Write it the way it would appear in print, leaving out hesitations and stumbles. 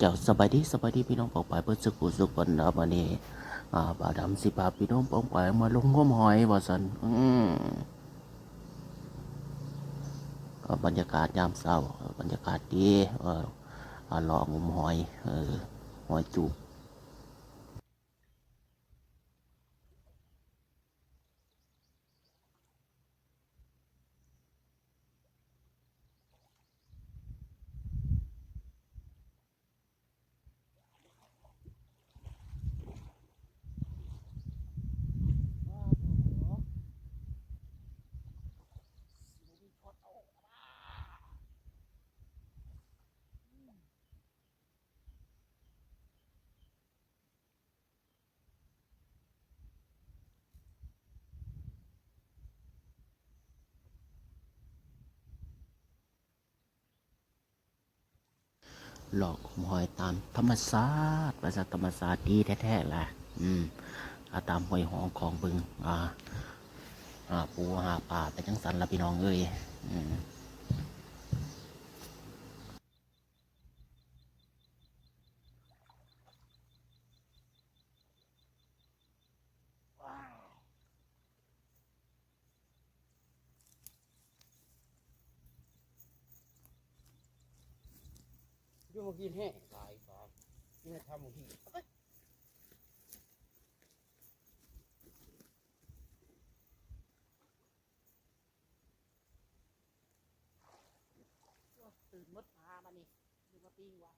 เจ้าสบายดีพี่น้องปองไปเพื่อสุขคนนะวันนี้บ่าวดำสิพาพี่น้องปองไปมาลงงมหอยว่าสันก็บรรยากาศยามเช้าบรรยากาศดีหล่องมหอยหอยจูบหลอกงมหอยตามธรรมชาติประสาธรรมชาติดีแท้ๆแหละตามหอยหองของบึงปูหาป่าไปจังสันละพี่น้องเอ้ยอยู่กินแห้งตายฟ้านี่ทำหีตื่นมดพามานี่ดูมาปิ้งวะ